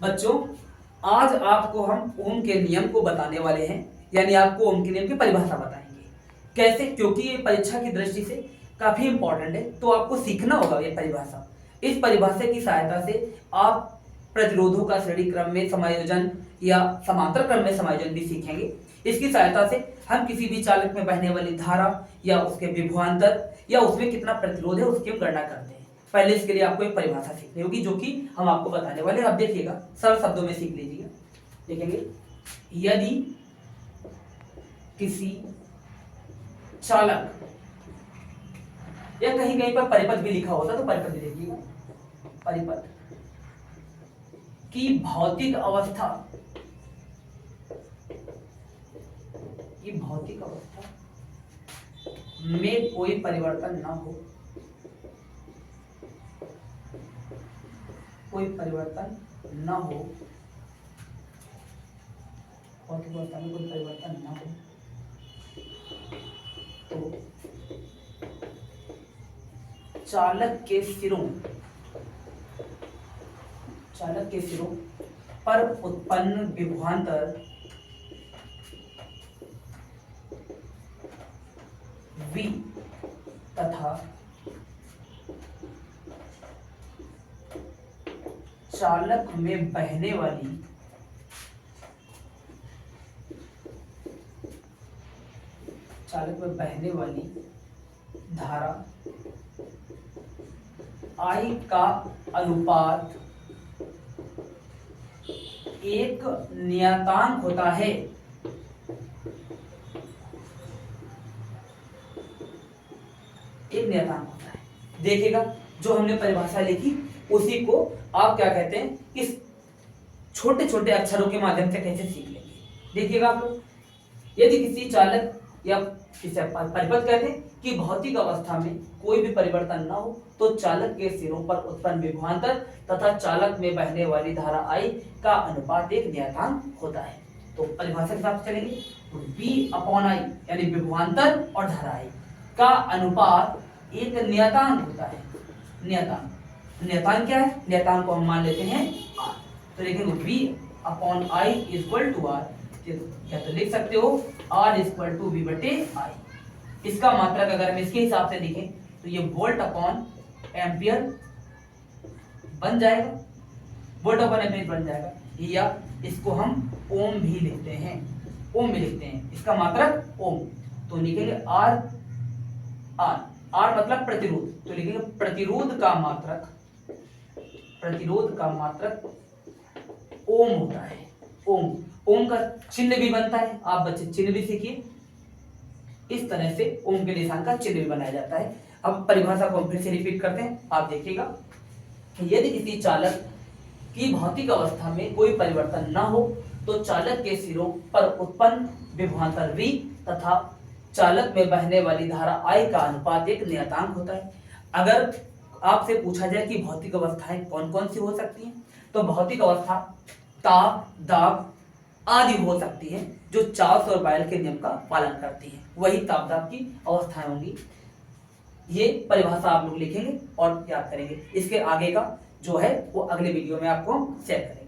बच्चों, आज आपको हम ओम के नियम को बताने वाले हैं, यानी आपको ओम के नियम की परिभाषा बताएंगे। कैसे? क्योंकि ये परीक्षा की दृष्टि से काफी इंपॉर्टेंट है, तो आपको सीखना होगा ये परिभाषा। इस परिभाषा की सहायता से आप प्रतिरोधों का श्रेणी क्रम में समायोजन या समांतर क्रम में समायोजन भी सीखेंगे। इसकी सहायता से हम किसी भी चालक में बहने वाली धारा या उसके विभवांतर या उसमें कितना प्रतिरोध है उसकी हम गणना करते हैं। पहले इसके लिए आपको एक परिभाषा सीखनी होगी, जो कि हम आपको बताने वाले हैं। आप देखिएगा, सरल शब्दों में सीख लीजिएगा। देखेंगे, यदि किसी चालक, या कहीं कहीं पर परिपथ भी लिखा होता तो परिपथ भी देखिएगा, परिपथ की भौतिक अवस्था, की भौतिक अवस्था में कोई परिवर्तन ना हो, कोई परिवर्तन ना हो, भौतिक अवस्था में कोई परिवर्तन ना हो, तो चालक के सिरों पर उत्पन्न विभवांतर V तथा चालक में बहने वाली धारा I का अनुपात एक नियतांक होता है। एक नियतांक होता है। देखिएगा, जो हमने परिभाषा लिखी उसी को आप क्या कहते हैं, इस छोटे छोटे अक्षरों के माध्यम से कैसे सीख लेंगे। देखिएगा आप लोग, यदि किसी चालक या किसी परिपथ कहते हैं कि भौतिक अवस्था में कोई भी परिवर्तन ना हो, तो चालक के सिरों पर उत्पन्न विभवांतर तथा चालक में बहने वाली धारा I का अनुपात एक नियतांक होता है। तो परिभाषा के हिसाब से चलेंगे, V/I यानी विभवांतर और धारा I का अनुपात एक नियतांक होता है। नियतांक क्या है? नियतांक को हम मान लेते हैं R। तो देखेंगे V/I इक्वल टू R, या तो लिख सकते हो R इक्वल टू V/I। इसका मात्रक अगर हम इसके हिसाब से लिखें तो ये वोल्ट अपॉन एम्पियर बन जाएगा, वोल्ट अपॉन एम्पियर बन जाएगा, या इसको हम ओम भी लिखते हैं, ओम में लिखते हैं, इसका मात्रक ओम। तो लिखेंगे R मतलब प्रतिरोध, तो लिखेंगे प्रतिरोध का मात्रक ओम होता है। ओम का चिन्ह भी बनता है, आप बच्चे चिन्ह भी सीखिए। इस तरह से ओम के निशान का चिन्ह भी बनाया जाता है। अब परिभाषा को हम फिर से रिपीट करते हैं। आप देखिएगा, यदि किसी चालक की भौतिक अवस्था में कोई परिवर्तन ना हो, तो चालक के सिरों पर उत्पन्न विभवांतर V तथा चालक में बहने वाली धारा I का अनुपात एक नियतांक होता है। अगर आपसे पूछा जाए कि भौतिक अवस्थाएं कौन कौन सी हो सकती हैं, तो भौतिक अवस्था ताप, दाब आदि हो सकती है, जो चार्ल्स और बॉयल के नियम का पालन करती है, वही ताप दाब की अवस्थाएं होंगी। ये परिभाषा आप लोग लिखेंगे और याद करेंगे। इसके आगे का जो है वो अगले वीडियो में आपको शेयर करेंगे।